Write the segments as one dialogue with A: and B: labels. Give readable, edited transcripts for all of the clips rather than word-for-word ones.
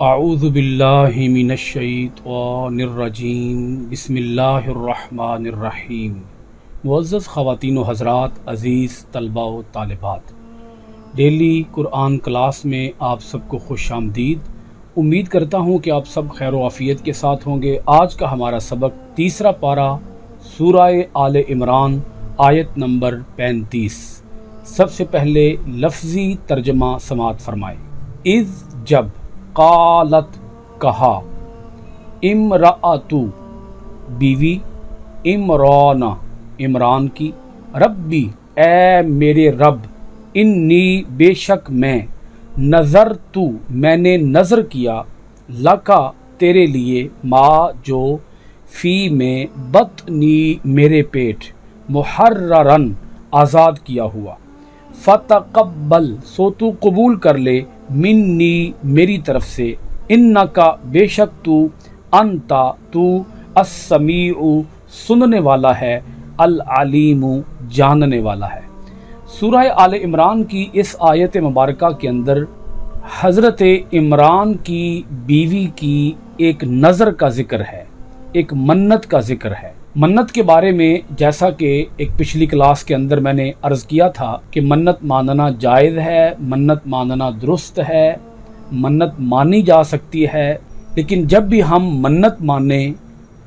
A: اعوذ باللہ من الشیطان الرجیم بسم اللہ الرحمن الرحیم۔ معزز خواتین و حضرات، عزیز طلباء و طالبات، ڈیلی قرآن کلاس میں آپ سب کو خوش آمدید۔ امید کرتا ہوں کہ آپ سب خیر و عافیت کے ساتھ ہوں گے۔ آج کا ہمارا سبق تیسرا پارہ سورہ آل عمران آیت نمبر 35۔ سب سے پہلے لفظی ترجمہ سماعت فرمائیں۔ اذ جب، قالت کہا، امرأتو بیوی، عمران عمران کی، ربی اے میرے رب، انی بے شک میں، نظرتو میں نے نظر کیا، لکا تیرے لیے، ما جو، فی میں، بطنی میرے پیٹ، محررن آزاد کیا ہوا، فتقبل سو تو قبول کر لے، منی میری طرف سے، انکا بے شک تو، انتا تو، السمیع سننے والا ہے، العلیم جاننے والا ہے۔ سورہ آل عمران کی اس آیت مبارکہ کے اندر حضرت عمران کی بیوی کی ایک نظر کا ذکر ہے، ایک منت کا ذکر ہے۔ منت کے بارے میں جیسا کہ ایک پچھلی کلاس کے اندر میں نے عرض کیا تھا کہ منت ماننا جائز ہے، منت ماننا درست ہے، منت مانی جا سکتی ہے، لیکن جب بھی ہم منت مانیں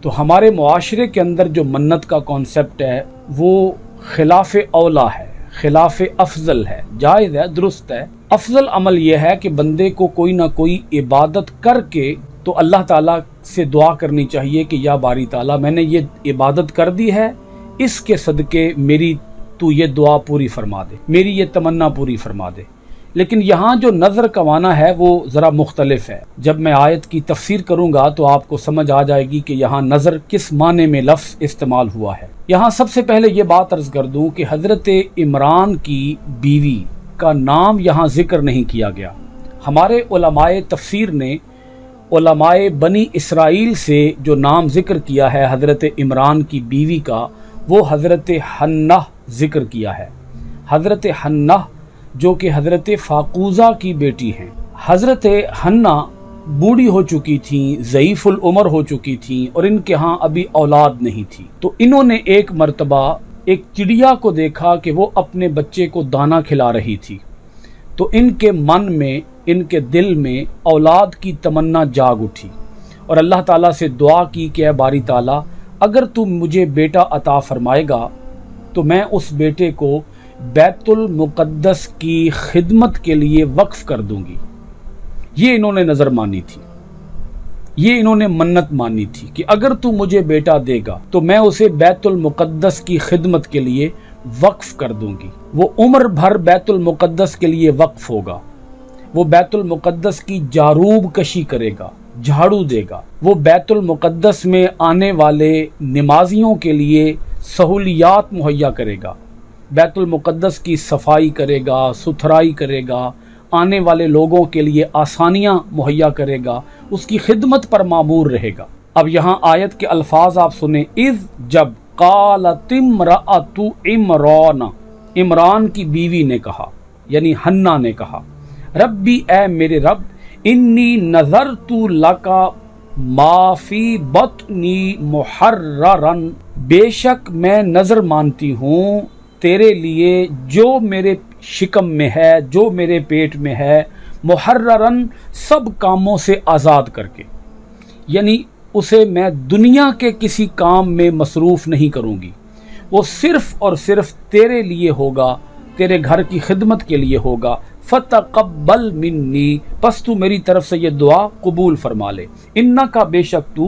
A: تو ہمارے معاشرے کے اندر جو منت کا کانسیپٹ ہے وہ خلاف اولا ہے، خلاف افضل ہے، جائز ہے، درست ہے۔ افضل عمل یہ ہے کہ بندے کو کوئی نہ کوئی عبادت کر کے تو اللہ تعالیٰ سے دعا کرنی چاہیے کہ یا باری تعالیٰ میں نے یہ عبادت کر دی ہے، اس کے صدقے میری تو یہ دعا پوری فرما دے، میری یہ تمنا پوری فرما دے۔ لیکن یہاں جو نظر کا معنی ہے وہ ذرا مختلف ہے۔ جب میں آیت کی تفسیر کروں گا تو آپ کو سمجھ آ جائے گی کہ یہاں نظر کس معنی میں لفظ استعمال ہوا ہے۔ یہاں سب سے پہلے یہ بات عرض کر دوں کہ حضرت عمران کی بیوی کا نام یہاں ذکر نہیں کیا گیا۔ ہمارے علماء تفسیر نے علماء بنی اسرائیل سے جو نام ذکر کیا ہے حضرت عمران کی بیوی کا، وہ حضرت حنہ ذکر کیا ہے۔ حضرت حنہ جو کہ حضرت فاقوزہ کی بیٹی ہیں۔ حضرت حنہ بوڑھی ہو چکی تھیں، ضعیف العمر ہو چکی تھیں، اور ان کے ہاں ابھی اولاد نہیں تھی۔ تو انہوں نے ایک مرتبہ ایک چڑیا کو دیکھا کہ وہ اپنے بچے کو دانا کھلا رہی تھی، تو ان کے من میں، ان کے دل میں اولاد کی تمنا جاگ اٹھی، اور اللہ تعالیٰ سے دعا کی کہ اے باری تعالیٰ، اگر تو مجھے بیٹا عطا فرمائے گا تو میں اس بیٹے کو بیت المقدس کی خدمت کے لیے وقف کر دوں گی۔ یہ انہوں نے نظر مانی تھی، یہ انہوں نے منت مانی تھی کہ اگر تو مجھے بیٹا دے گا تو میں اسے بیت المقدس کی خدمت کے لیے وقف کر دوں گی۔ وہ عمر بھر بیت المقدس کے لیے وقف ہوگا، وہ بیت المقدس کی جاروب کشی کرے گا، جھاڑو دے گا، وہ بیت المقدس میں آنے والے نمازیوں کے لیے سہولیات مہیا کرے گا، بیت المقدس کی صفائی کرے گا، ستھرائی کرے گا، آنے والے لوگوں کے لیے آسانیاں مہیا کرے گا، اس کی خدمت پر مامور رہے گا۔ اب یہاں آیت کے الفاظ آپ سنیں۔ اذ جب، قالت امرأۃ عمران عمران کی بیوی نے کہا، یعنی حنہ نے کہا، ربی اے میرے رب، انی نظرت لکا ما فی بطنی محررن بے شک میں نظر مانتی ہوں تیرے لیے جو میرے شکم میں ہے، جو میرے پیٹ میں ہے، محررن سب کاموں سے آزاد کر کے، یعنی اسے میں دنیا کے کسی کام میں مصروف نہیں کروں گی، وہ صرف اور صرف تیرے لیے ہوگا، تیرے گھر کی خدمت کے لیے ہوگا۔ فتقبل منی پس تو میری طرف سے یہ دعا قبول فرما لے، انکا بے شک تو،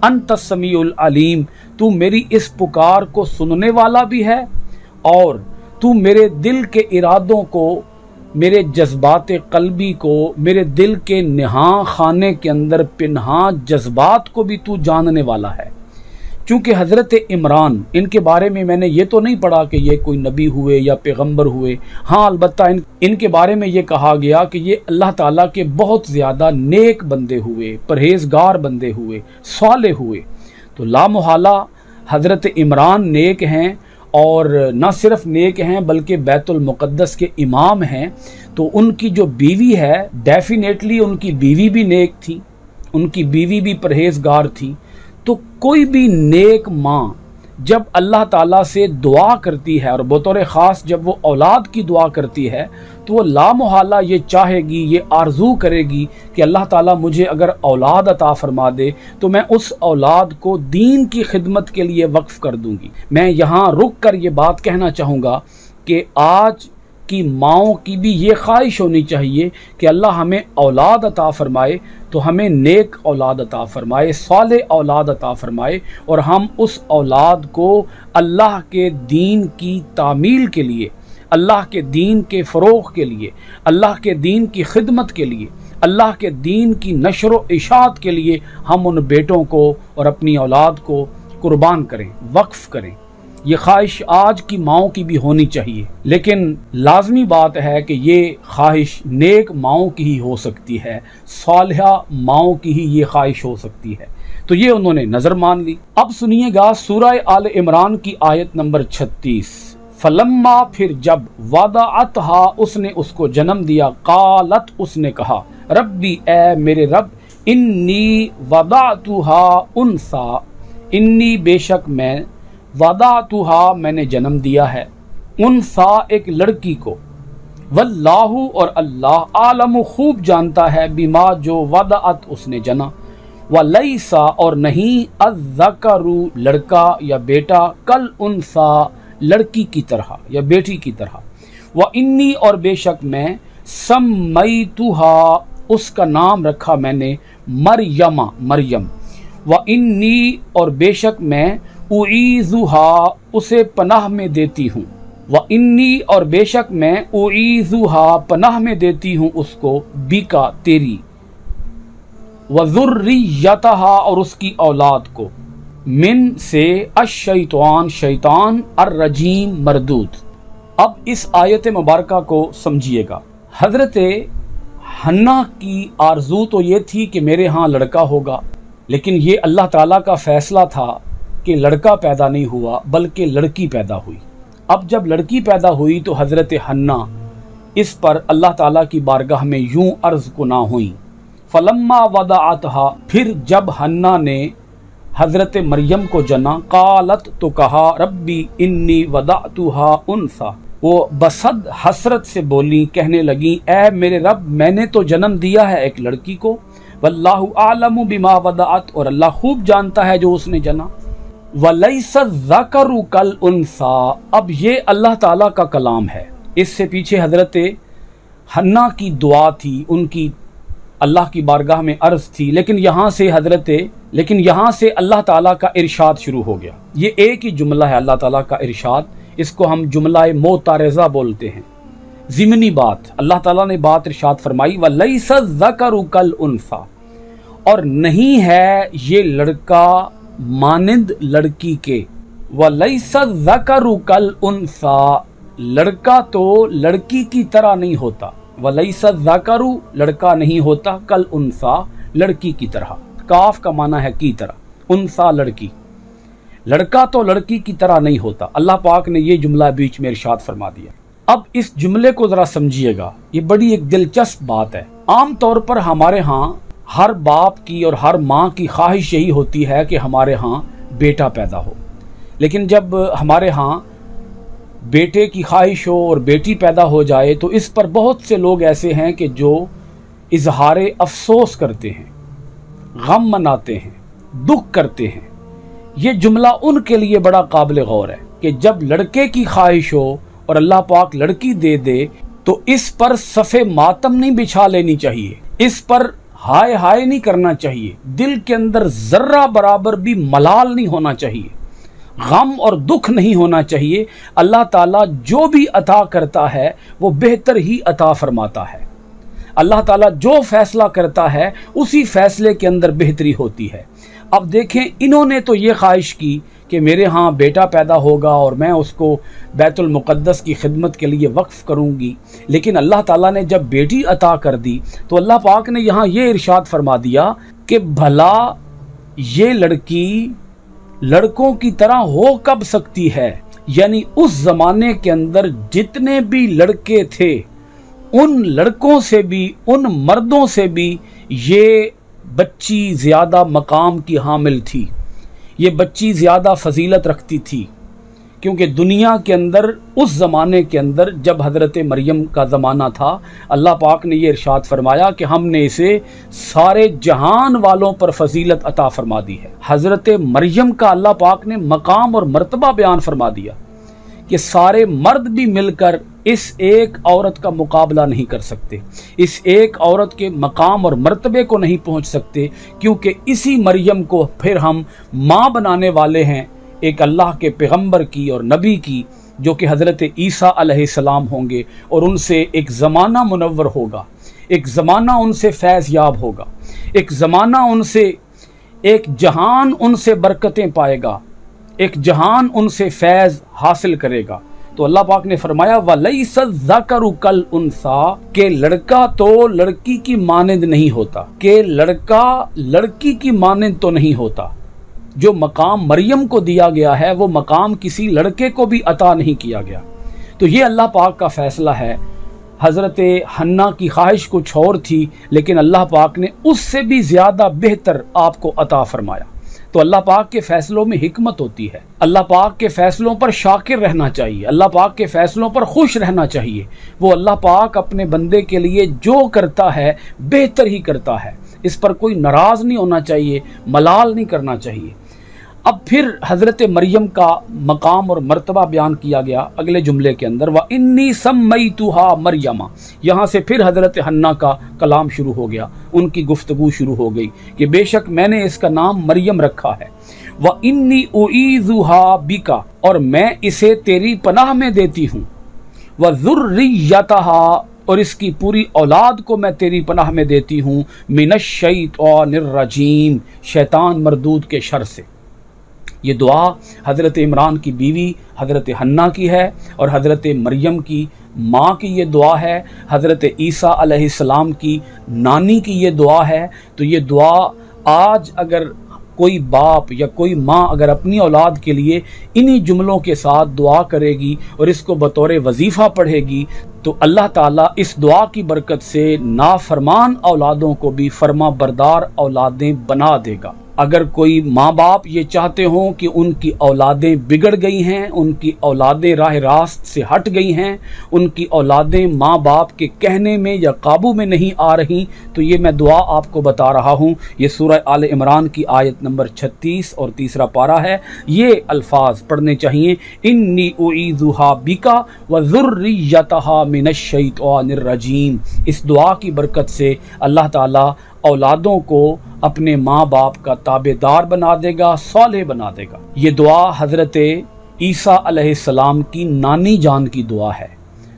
A: انت السمیع العلیم تو میری اس پکار کو سننے والا بھی ہے، اور تو میرے دل کے ارادوں کو، میرے جذبات قلبی کو، میرے دل کے نہاں خانے کے اندر پنہاں جذبات کو بھی تو جاننے والا ہے۔ چونکہ حضرت عمران، ان کے بارے میں میں نے یہ تو نہیں پڑھا کہ یہ کوئی نبی ہوئے یا پیغمبر ہوئے، ہاں البتہ ان کے بارے میں یہ کہا گیا کہ یہ اللہ تعالیٰ کے بہت زیادہ نیک بندے ہوئے، پرہیزگار بندے ہوئے، صالح ہوئے۔ تو لا محالہ حضرت عمران نیک ہیں، اور نہ صرف نیک ہیں بلکہ بیت المقدس کے امام ہیں، تو ان کی جو بیوی ہے ڈیفینیٹلی ان کی بیوی بھی نیک تھی، ان کی بیوی بھی پرہیزگار تھی۔ تو کوئی بھی نیک ماں جب اللہ تعالیٰ سے دعا کرتی ہے اور بطور خاص جب وہ اولاد کی دعا کرتی ہے تو وہ لامحالہ یہ چاہے گی، یہ آرزو کرے گی کہ اللہ تعالیٰ مجھے اگر اولاد عطا فرما دے تو میں اس اولاد کو دین کی خدمت کے لیے وقف کر دوں گی۔ میں یہاں رک کر یہ بات کہنا چاہوں گا کہ آج کی ماؤں کی بھی یہ خواہش ہونی چاہیے کہ اللہ ہمیں اولاد عطا فرمائے تو ہمیں نیک اولاد عطا فرمائے، صالح اولاد عطا فرمائے، اور ہم اس اولاد کو اللہ کے دین کی تعمیل کے لیے، اللہ کے دین کے فروغ کے لیے، اللہ کے دین کی خدمت کے لیے، اللہ کے دین کی نشر و اشاعت کے لیے ہم ان بیٹوں کو اور اپنی اولاد کو قربان کریں، وقف کریں۔ یہ خواہش آج کی ماؤں کی بھی ہونی چاہیے، لیکن لازمی بات ہے کہ یہ خواہش نیک ماؤں کی ہی ہو سکتی ہے، صالحہ ماؤں کی ہی یہ خواہش ہو سکتی ہے۔ تو یہ انہوں نے نظر مان لی۔ اب سنیے گا سورہ آل عمران کی آیت نمبر 36۔ فلما، پھر جب، وضعتھا، اس نے اس کو جنم دیا، قالت، اس نے کہا، ربی، اے میرے رب، انی وضعتھا انثی، انی بے شک میں، وضعتھا میں نے جنم دیا ہے، انثی ایک لڑکی کو، واللہ اور اللہ، عالم خوب جانتا ہے، بما جو وضعت اس نے جنا، ولیس اور نہیں، الذکر لڑکا یا بیٹا، کل انثی لڑکی کی طرح یا بیٹی کی طرح، وانی اور بے شک میں، سمیتھا اس کا نام رکھا میں نے، مریم مریم، وانی اور بے شک میں، اعیذھا اسے پناہ میں دیتی ہوں، وانی اور بے شک میں، اعیذھا پناہ میں دیتی ہوں اس کو، بکا تیری، وذریتھا اور اس کی اولاد کو، من سے، الشیطان شیطان، الرجیم مردود۔ اب اس آیت مبارکہ کو سمجھیے گا۔ حضرت حنہ کی آرزو تو یہ تھی کہ میرے ہاں لڑکا ہوگا، لیکن یہ اللہ تعالیٰ کا فیصلہ تھا کہ لڑکا پیدا نہیں ہوا بلکہ لڑکی پیدا ہوئی۔ اب جب لڑکی پیدا ہوئی تو حضرت حنہ اس پر اللہ تعالیٰ کی بارگاہ میں یوں عرض کنا ہوئیں، فلما وضعتھا، پھر جب حنہ نے حضرت مریم کو جنا، قالت تو کہا، ربی انی وضعتھا انثی، وہ بصد حسرت سے بولی، کہنے لگی، اے میرے رب، میں نے تو جنم دیا ہے ایک لڑکی کو، واللہ اعلم بما وضعت اور اللہ خوب جانتا ہے جو اس نے جنا، وَلَيْسَ الذَّكَرُ كَالْأُنثَىٰ، اب یہ اللہ تعالیٰ کا کلام ہے۔ اس سے پیچھے حضرت حنہ کی دعا تھی، ان کی اللہ کی بارگاہ میں عرض تھی، لیکن یہاں سے اللہ تعالیٰ کا ارشاد شروع ہو گیا۔ یہ ایک ہی جملہ ہے اللہ تعالیٰ کا ارشاد، اس کو ہم جملہ معترضہ بولتے ہیں، ضمنی بات۔ اللہ تعالیٰ نے بات ارشاد فرمائی، وَلَيْسَ الذَّكَرُ كَالْأُنثَىٰ، اور نہیں ہے یہ لڑکا مانند لڑکی کے، وَلَيْسَ الذَّكَرُ كَالْأُنثَىٰ، لڑکا تو لڑکی کی طرح نہیں ہوتا، وَلَيْسَ الذَّكَرُ لڑکا نہیں ہوتا، كَالْأُنثَىٰ لڑکی کی طرح، کاف کا معنی ہے کی طرح، انثیٰ لڑکی، لڑکا تو لڑکی کی طرح نہیں ہوتا۔ اللہ پاک نے یہ جملہ بیچ میں ارشاد فرما دیا۔ اب اس جملے کو ذرا سمجھیے گا، یہ بڑی ایک دلچسپ بات ہے۔ عام طور پر ہمارے ہاں ہر باپ کی اور ہر ماں کی خواہش یہی ہوتی ہے کہ ہمارے ہاں بیٹا پیدا ہو، لیکن جب ہمارے ہاں بیٹے کی خواہش ہو اور بیٹی پیدا ہو جائے تو اس پر بہت سے لوگ ایسے ہیں کہ جو اظہار افسوس کرتے ہیں، غم مناتے ہیں، دکھ کرتے ہیں۔ یہ جملہ ان کے لیے بڑا قابل غور ہے کہ جب لڑکے کی خواہش ہو اور اللہ پاک لڑکی دے دے تو اس پر صف ماتم نہیں بچھا لینی چاہیے، اس پر ہائے ہائے نہیں کرنا چاہیے، دل کے اندر ذرہ برابر بھی ملال نہیں ہونا چاہیے، غم اور دکھ نہیں ہونا چاہیے۔ اللہ تعالیٰ جو بھی عطا کرتا ہے وہ بہتر ہی عطا فرماتا ہے۔ اللہ تعالیٰ جو فیصلہ کرتا ہے اسی فیصلے کے اندر بہتری ہوتی ہے۔ اب دیکھیں، انہوں نے تو یہ خواہش کی کہ میرے ہاں بیٹا پیدا ہوگا اور میں اس کو بیت المقدس کی خدمت کے لیے وقف کروں گی، لیکن اللہ تعالیٰ نے جب بیٹی عطا کر دی تو اللہ پاک نے یہاں یہ ارشاد فرما دیا کہ بھلا یہ لڑکی لڑکوں کی طرح ہو کب سکتی ہے، یعنی اس زمانے کے اندر جتنے بھی لڑکے تھے उन लड़कों से भी, उन मर्दों से भी ये बच्ची ज़्यादा मकाम की हामिल थी, ये बच्ची ज़्यादा फजीलत रखती थी। क्योंकि दुनिया के अंदर उस ज़माने के अंदर जब हज़रत मरियम का ज़माना था, अल्लाह पाक ने ये इरशाद फरमाया कि हमने इसे सारे जहान वालों पर फजीलत अता फरमा दी है। हज़रत मरियम का अल्लाह पाक ने मकाम और मर्तबा बयान फरमा दिया कि सारे मर्द भी मिलकर इस एक औरत का मुकाबला नहीं कर सकते, इस एक औरत के मकाम और मर्तबे को नहीं पहुंच सकते, क्योंकि इसी मरियम को फिर हम माँ बनाने वाले हैं एक अल्लाह के पैगंबर की और नबी की, जो कि हज़रत ईसा अलैहिस्सलाम होंगे, और उनसे एक ज़माना मुनव्वर होगा, एक ज़माना उनसे फैज़ याब होगा, एक ज़माना उनसे, एक जहान उनसे बरकतें पाएगा, एक जहान उनसे फैज़ हासिल करेगा। तो अल्लाह पाक ने फरमाया वलैसा ज़करु कल उन्सा, के लड़का तो लड़की की मानंद नहीं होता, के लड़का लड़की की मानंद तो नहीं होता। जो मकाम मरियम को दिया गया है वो मकाम किसी लड़के को भी अता नहीं किया गया। तो ये अल्लाह पाक का फैसला है। हज़रत हन्ना की ख्वाहिश कुछ और थी, लेकिन अल्लाह पाक ने उससे भी ज़्यादा बेहतर आपको अता फरमाया। तो अल्लाह पाक के फैसलों में हिकमत होती है। अल्लाह पाक के फैसलों पर शाकिर रहना चाहिए, अल्लाह पाक के फैसलों पर खुश रहना चाहिए। वो अल्लाह पाक अपने बंदे के लिए जो करता है बेहतर ही करता है, इस पर कोई नाराज़ नहीं होना चाहिए, मलाल नहीं करना चाहिए। अब फिर हज़रत मरियम का मकाम और मर्तबा बयान किया गया अगले जुमले के अंदर, व इन्नी सम्मैतुहा मरियमा। यहाँ से फिर हज़रत हन्ना का कलाम शुरू हो गया, उनकी गुफ्तगू शुरू हो गई कि बेशक मैंने इसका नाम मरियम रखा है। व इन्नी उईज़ुहा बिका, और मैं इसे तेरी पनाह में देती हूँ। व ज़ुर्रियतहा, और इसकी पूरी औलाद को मैं तेरी पनाह में देती हूँ। मिनश्शैतानिर रजीम, शैतान मरदूद के शर से। ये दुआ हज़रत इमरान की बीवी हज़रत हन्ना की है और हज़रत मरियम की माँ की ये दुआ है, हज़रत ईसा अलैहिस्सलाम की नानी की ये दुआ है। तो ये दुआ आज अगर कोई बाप या कोई माँ अगर अपनी औलाद के लिए इन्हीं जुमलों के साथ दुआ करेगी और इसको बतौर वजीफ़ा पढ़ेगी, तो अल्लाह ताला इस दुआ की बरकत से नाफरमान औलादों को भी फर्मा बरदार औलादें बना देगा। अगर कोई माँ बाप ये चाहते हों कि उनकी औलादें बिगड़ गई हैं, उनकी औलादें राह रास्त से हट गई हैं, उनकी औलादें माँ बाप के कहने में या काबू में नहीं आ रही, तो ये मैं दुआ आपको बता रहा हूँ। ये सूरह आल इमरान की आयत नंबर 36 और तीसरा पारा है। ये अल्फाज पढ़ने चाहिए, इन्नी उईज़ुहा बिका व ज़ुर्रियतहा मिनश्शैतानिर रजीम। इस दुआ की बरकत से अल्लाह ताला औलादों को अपने माँ बाप का ताबेदार बना देगा, सालेह बना देगा। ये दुआ हज़रत ईसा अलैहिस्सलाम की नानी जान की दुआ है।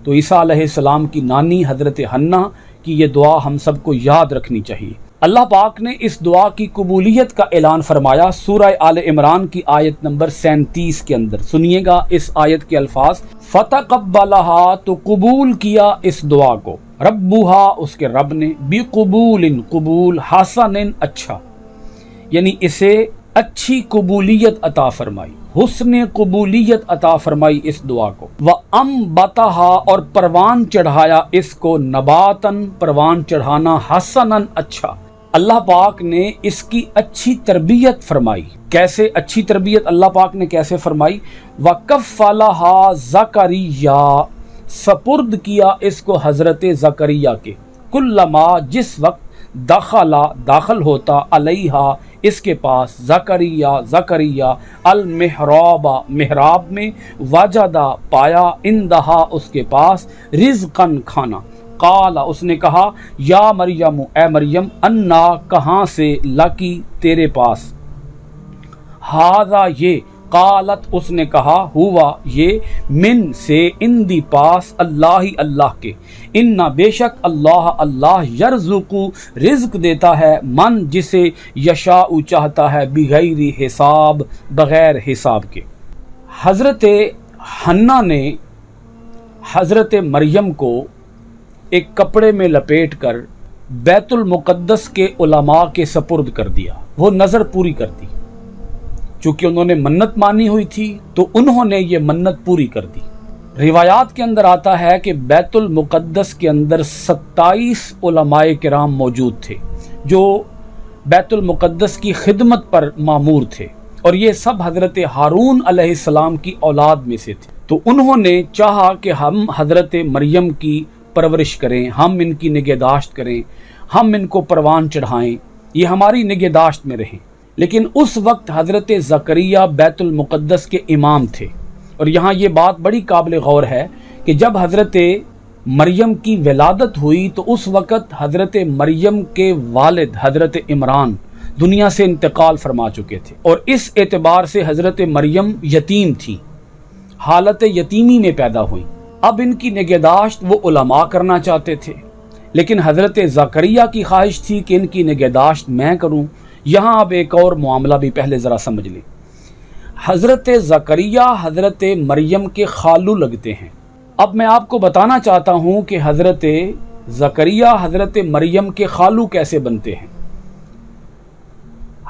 A: तो ईसा अलैहिस्सलाम की नानी हज़रत हन्ना की ये दुआ हम सबको याद रखनी चाहिए। अल्लाह पाक ने इस दुआ की कबूलियत का ऐलान फरमाया सूरह आल इमरान की आयत नंबर 37 के अंदर। सुनिएगा इस आयत के अल्फाज, फतक़ब्बलहा, तो कबूल किया इस दुआ को, रब्बुहा, उसके रब ने, बिक़बूलिन, कबूल, हसनिन, अच्छा, यानी इसे अच्छी कबूलियत अता फरमाई, हुस्न कबूलियत अता फरमाई इस दुआ को। व अम्बतहा, और परवान चढ़ाया इसको, नबातन, परवान चढ़ाना, हसनन, अच्छा। अल्लाह पाक ने इसकी अच्छी तरबियत फरमाई। कैसे अच्छी तरबियत अल्लाह पाक ने कैसे फरमाई? वकफ़लहा ज़करिया, सपुर्द किया इसको हज़रत ज़करिया के, कुल्लमा, जिस वक्त, दखला, दाखिल होता, अलैहा, इसके पास, ज़करिया अल मेहराबा, मेहराब में, वजदा, पाया, इंदहा, उसके पास, रिज़क़न, खाना, काला, उसने कहा, या मरियम, ए मरियम, अन्ना, कहाँ से, लकी, तेरे पास, हाजा, ये, कालत, उसने कहा, हुआ, ये, मिन, से, इंदी, पास, अल्लाह ही, अल्लाह के, इन्ना, बेशक, अल्लाह, अल्लाह, यर्ज़ुक़ु, रिज़्क देता है, मन, जिसे, यशाउ, चाहता है, बिगैरी हिसाब, बगैर हिसाब के। हज़रत हन्ना ने हज़रत मरियम को एक कपड़े में लपेट कर बैतुल मुक़द्दस के उलमा के सपुर्द कर दिया, वो नज़र पूरी कर दी। चूँकि उन्होंने मन्नत मानी हुई थी तो उन्होंने ये मन्नत पूरी कर दी। रिवायात के अंदर आता है कि बैतुल मुक़द्दस के अंदर 27 उलमाए किराम मौजूद थे जो बैतुल मुक़द्दस की खिदमत पर मामूर थे, और ये सब हज़रत हारून अलैहिस्सलाम की औलाद में से थे। तो उन्होंने चाहा कि हम हज़रत मरियम की परवरिश करें, हम इनकी निगहदाश्त करें, हम इनको परवान चढ़ाएं, ये हमारी निगहदाश्त में रहें। लेकिन उस वक्त हज़रत ज़करिया बैतुल मुक़द्दस के इमाम थे। और यहाँ ये बात बड़ी काबिल गौर है कि जब हज़रत मरियम की विलादत हुई तो उस वक़्त हज़रत मरियम के वालिद हज़रत इमरान दुनिया से इंतकाल फरमा चुके थे, और इस एतबार से हज़रत मरियम यतीम थी, हालत यतीमी में पैदा हुई। अब इनकी निगहदाश्त वो उलमा करना चाहते थे, लेकिन हज़रत ज़करिया की ख्वाहिश थी कि इनकी निगहदाश्त मैं करूं। यहाँ अब एक और मामला भी पहले ज़रा समझ लें। हज़रत ज़करिया हज़रत मरियम के खालू लगते हैं। अब मैं आपको बताना चाहता हूँ कि हज़रत ज़करिया हज़रत मरियम के खालू कैसे बनते हैं।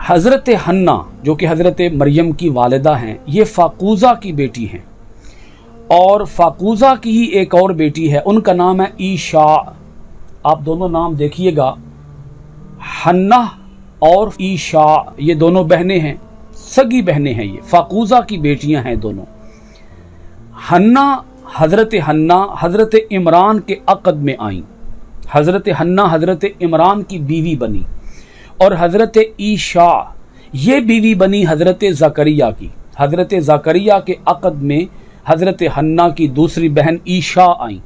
A: हज़रत हन्ना जो कि हज़रत मरियम की वालिदा हैं, ये फ़ाकूज़ा की बेटी हैं, और फ़ाकूज़ा की ही एक और बेटी है, उनका नाम है ईशा। आप दोनों नाम देखिएगा, हन्ना और ईशा, ये दोनों बहनें हैं, सगी बहनें हैं, ये फ़ाकूज़ा की बेटियां हैं दोनों। हन्ना हज़रत इमरान के अक़द में आईं। हज़रत हन्ना हज़रत इमरान की बीवी बनी, और हज़रत ईशा ये बीवी बनी हज़रत ज़करिया की। हज़रत ज़करिया के अक़द में हज़रत हन्ना की दूसरी बहन ईशा आई।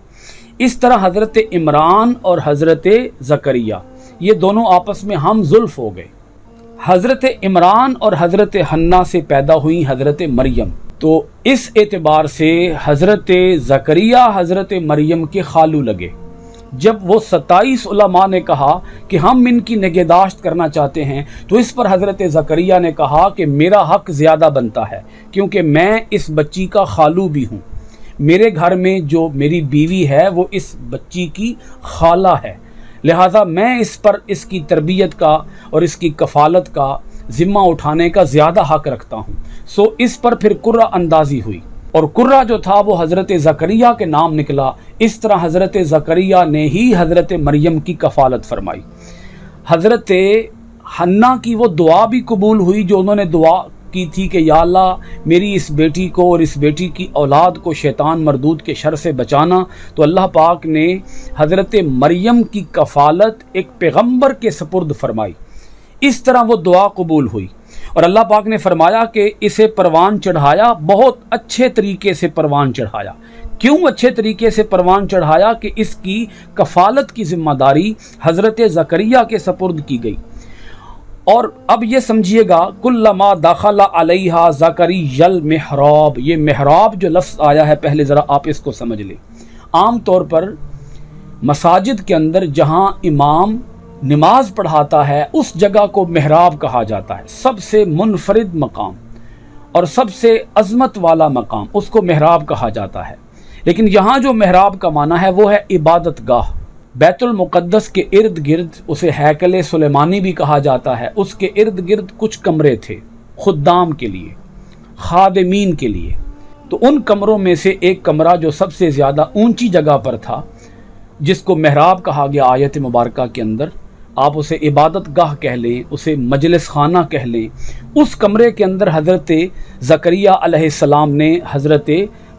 A: इस तरह हज़रत इमरान और हज़रत ज़करिया ये दोनों आपस में हम जुल्फ़ हो गए। हज़रत इमरान और हज़रत हन्ना से पैदा हुई हज़रत मरियम। तो इस एतबार से हज़रत ज़करिया हज़रत मरियम के खालू लगे। जब वो 27 उलमा ने कहा कि हम इनकी निगहदाश्त करना चाहते हैं, तो इस पर हज़रत ज़करिया ने कहा कि मेरा हक़ ज़्यादा बनता है, क्योंकि मैं इस बच्ची का खालू भी हूँ। मेरे घर में जो मेरी बीवी है वो इस बच्ची की खाला है, लिहाजा मैं इस पर इसकी तरबियत का और इसकी कफ़ालत का ज़िम्मा उठाने का ज़्यादा हक़ रखता हूँ। सो इस पर फिर कुर्रा अंदाज़ी हुई, और कुर्रा जो था वो हज़रत ज़करिया के नाम निकला। इस तरह हज़रत ज़करिया ने ही हज़रत मरियम की कफ़ालत फरमाई। हज़रत हन्ना की वो दुआ भी कबूल हुई जो उन्होंने दुआ की थी कि या अल्लाह मेरी इस बेटी को और इस बेटी की औलाद को शैतान मरदूद के शर से बचाना। तो अल्लाह पाक ने हज़रत मरियम की कफ़ालत एक पैगम्बर के सपुर्द फरमाई। इस तरह वो दुआ कबूल हुई, और अल्लाह पाक ने फरमाया कि इसे परवान चढ़ाया, बहुत अच्छे तरीके से परवान चढ़ाया। क्यों अच्छे तरीके से परवान चढ़ाया? कि इसकी कफ़ालत की ज़िम्मेदारी हज़रत ज़करिया के सपुर्द की गई। और अब ये समझिएगा, कुल्लमा दाखला अलैहा ज़करियल मेहराब, ये मेहराब जो लफ्ज़ आया है पहले ज़रा आप इसको समझ लें। आम तौर पर मसाजिद के अंदर जहाँ इमाम नमाज पढ़ाता है उस जगह को मेहराब कहा जाता है। सबसे मुनफरिद मकाम और सबसे अज़मत वाला मकाम, उसको मेहराब कहा जाता है। लेकिन यहाँ जो मेहराब का माना है वो है इबादत गाह। बैतुल मुक़द्दस के इर्द गिर्द, उसे हैकल सुलेमानी भी कहा जाता है, उसके इर्द गिर्द कुछ कमरे थे खुद्दाम के लिए, खादिमीन के लिए। तो उन कमरों में से एक कमरा जो सबसे ज़्यादा ऊंची जगह पर था, जिसको मेहराब कहा गया आयत मुबारका के अंदर, आप उसे इबादत गाह कह लें, उसे मजलिस खाना कह लें, उस कमरे के अंदर हज़रत ज़करिया अलैहिस्सलाम ने हज़रत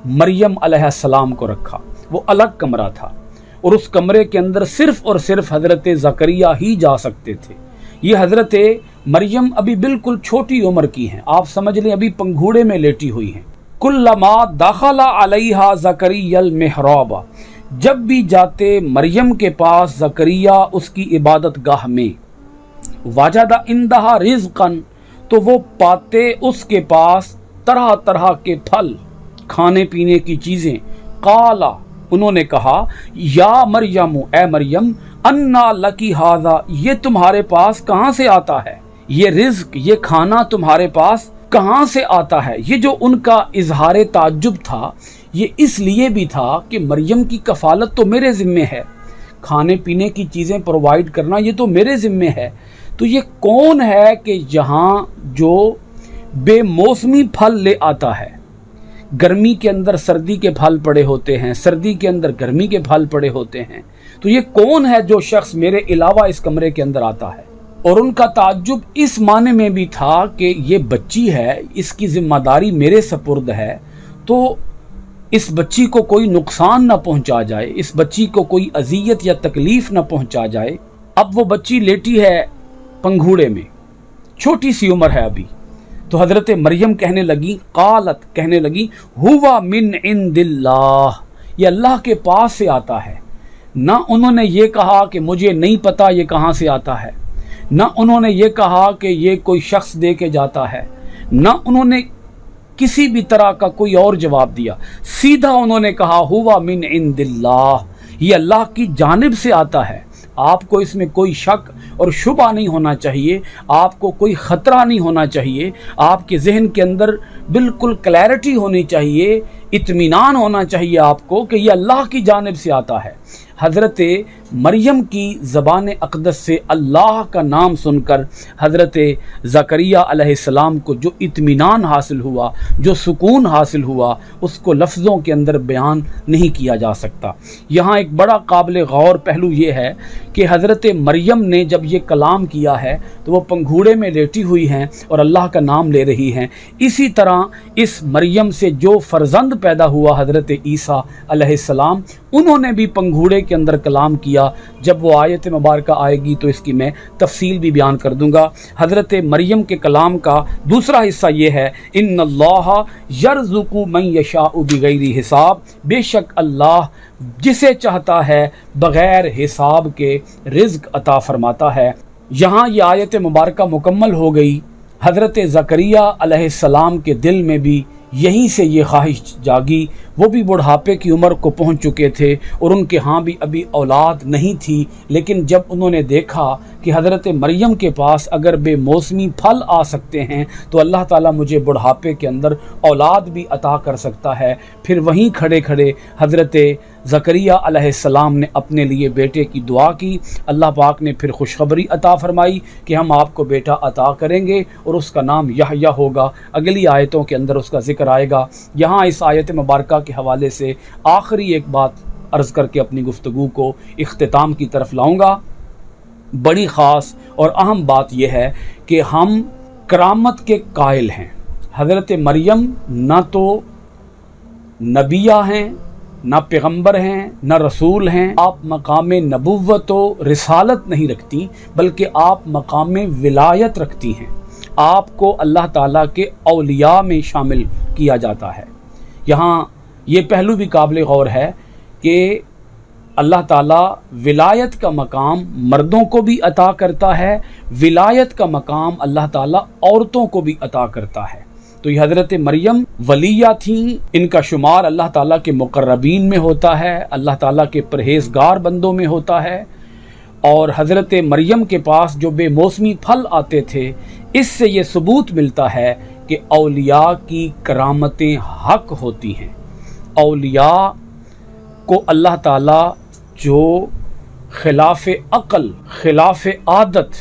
A: मरियम अलैहिस्सलाम को रखा। वो अलग कमरा था, और उस कमरे के अंदर सिर्फ़ और सिर्फ हज़रत ज़करिया ही जा सकते थे। ये हज़रत मरियम अभी बिल्कुल छोटी उम्र की हैं, आप समझ लें अभी पंघूड़े में लेटी हुई हैं। कुल्लमा दाखला अलैहा ज़करियल मेहराब, जब भी जाते मरियम के पास ज़करिया उसकी इबादत गाह में, वाजदा इंदहा रिज़्क़न, तो वो पाते उसके पास तरह तरह के फल, खाने पीने की चीज़ें। काला, उन्होंने कहा, या मरियम, ए मरियम, अन्ना लकी हाज़ा, ये तुम्हारे पास कहाँ से आता है? ये रिज़्क, ये खाना तुम्हारे पास कहाँ से आता है? ये जो उनका इजहार ताज्जुब था, ये इसलिए भी था कि मरियम की कफ़ालत तो मेरे ज़िम्मे है, खाने पीने की चीज़ें प्रोवाइड करना ये तो मेरे ज़िम्मे है। तो ये कौन है कि यहाँ जो बेमौसमी फल ले आता है, गर्मी के अंदर सर्दी के फल पड़े होते हैं, सर्दी के अंदर गर्मी के फल पड़े होते हैं, तो ये कौन है जो शख्स मेरे अलावा इस कमरे के अंदर आता है। और उनका ताज्जुब इस माने में भी था कि ये बच्ची है, इसकी जिम्मेदारी मेरे सपुर्द है, तो इस बच्ची को कोई नुकसान ना पहुंचा जाए, इस बच्ची को कोई अजियत या तकलीफ ना पहुंचा जाए। अब वो बच्ची लेटी है पंघूड़े में, छोटी सी उम्र है अभी, तो हज़रत मरियम कहने लगी हुवा मिन इंदिल्लाह, ये अल्लाह के पास से आता है। ना उन्होंने ये कहा कि मुझे नहीं पता ये कहाँ से आता है, ना उन्होंने ये कहा कि ये कोई शख्स दे के जाता है, ना उन्होंने किसी भी तरह का कोई और जवाब दिया। सीधा उन्होंने कहा हुवा मिन इंदिल्लाह, ये अल्लाह की जानिब से आता है। आपको इसमें कोई शक और शुबा नहीं होना चाहिए, आपको कोई ख़तरा नहीं होना चाहिए, आपके जहन के अंदर बिल्कुल क्लैरिटी होनी चाहिए, इत्मीनान होना चाहिए आपको कि ये अल्लाह की जानिब से आता है। हज़रत मरियम की ज़बान अक़दस से अल्लाह का नाम सुनकर हज़रत ज़करिया अलैहिस्सलाम को जो इत्मीनान हासिल हुआ, जो सुकून हासिल हुआ, उसको लफ्ज़ों के अंदर बयान नहीं किया जा सकता। यहाँ एक बड़ा काबिल गौर पहलू ये है कि हज़रत मरियम ने जब ये कलाम किया है तो वो पंघूड़े में लेटी हुई हैं और अल्लाह का नाम ले रही हैं। इसी तरह इस मरियम से जो फ़र्जंद पैदा हुआ हज़रत ईसा अलैहिस्सलाम, उन्होंने भी पंघूड़े के अंदर कलाम किया। जब वो आयत मुबारक आएगी तो इसकी मैं तफसील भी बयान कर दूंगा। हज़रत मरियम के कलाम का दूसरा हिस्सा ये है, इन्नल्लाह यर्ज़ुक़ु मन यशाउ बिगैरि हिसाब, बेशक अल्लाह जिसे चाहता है बग़ैर हिसाब के रिज़्क़ अता फरमाता है। यहाँ ये आयत मुबारक मुकम्मल हो गई। हज़रत ज़करिया अलैहिस्सलाम के दिल में भी यहीं से ये ख्वाहिश जागी। वो भी बुढ़ापे की उम्र को पहुंच चुके थे और उनके यहाँ भी अभी औलाद नहीं थी, लेकिन जब उन्होंने देखा कि हज़रत मरियम के पास अगर बेमौसमी फल आ सकते हैं तो अल्लाह ताला मुझे बुढ़ापे के अंदर औलाद भी अता कर सकता है, फिर वहीं खड़े खड़े हज़रत ज़करिया अलैहिस्सलाम ने अपने लिए बेटे की दुआ की। अल्लाह पाक ने फिर खुशखबरी अता फरमाई कि हम आपको बेटा अता करेंगे और उसका नाम यहया होगा। अगली आयतों के अंदर उसका ज़िक्र आएगा। यहाँ इस आयत मुबारका के हवाले से आखिरी एक बात अर्ज़ करके अपनी गुफ्तगू को इख्तिताम की तरफ लाऊंगा। बड़ी ख़ास और अहम बात यह है कि हम करामत के कायल हैं। हज़रत मरियम ना तो नबिया हैं, ना पैगम्बर हैं, ना रसूल हैं। आप मकाम नबुव्वत व रिसालत नहीं रखती, बल्कि आप मकाम विलायत रखती हैं। आपको अल्लाह ताला के औलिया में शामिल किया जाता है। यहाँ ये पहलू भी काबिल गौर है कि अल्लाह ताला विलायत का मकाम मर्दों को भी अता करता है, विलायत का मकाम अल्लाह ताला औरतों को भी अता करता है। तो ये हज़रत मरियम वलिया थी, इनका शुमार अल्लाह ताला के मुकर्रबीन में होता है, अल्लाह ताला के परहेज़गार बंदों में होता है। और हज़रत मरियम के पास जो बेमौसमी फल आते थे, इससे ये सबूत मिलता है कि औलिया की करामतें हक होती हैं। औलिया को अल्लाह ताला जो खिलाफ अक़ल, खिलाफ आदत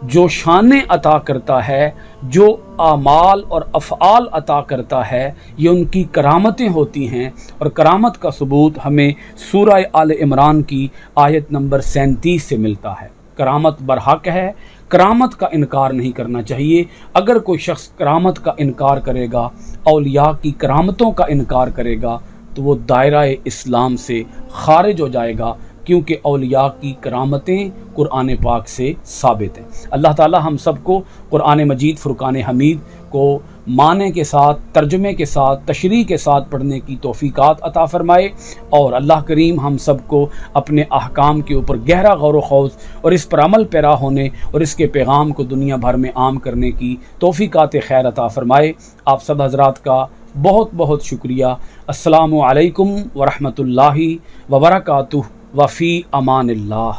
A: जो शाने अता करता है, जो आमाल और अफ़आल अता करता है, ये उनकी करामतें होती हैं। और करामत का सबूत हमें सूरह आल इमरान की आयत नंबर 37 से मिलता है। करामत बरहक है, करामत का इनकार नहीं करना चाहिए। अगर कोई शख्स करामत का इनकार करेगा, औलिया की करामतों का इनकार करेगा, तो वो दायरा इस्लाम से खारिज हो जाएगा, क्योंकि औलिया की करामतें कुरान पाक से साबित हैं। अल्लाह ताला हम सबको कुरान मजीद फ़ुरक़ान हमीद को माने के साथ, तर्जुमे के साथ, तशरीह के साथ पढ़ने की तौफ़ीक़ात अता फ़रमाए। और अल्लाह करीम हम सबको अपने अहकाम के ऊपर गहरा गौर व खौज़ और इस पर अमल पैरा होने और इसके पैगाम को दुनिया भर में आम करने की तौफ़ीक़ात खैर अता फ़रमाए। आप सब हज़रात का बहुत बहुत शुक्रिया। अस्सलामु अलैकुम व रहमतुल्लाहि व बरकातुहू। वफ़ी अमानिल्लाह।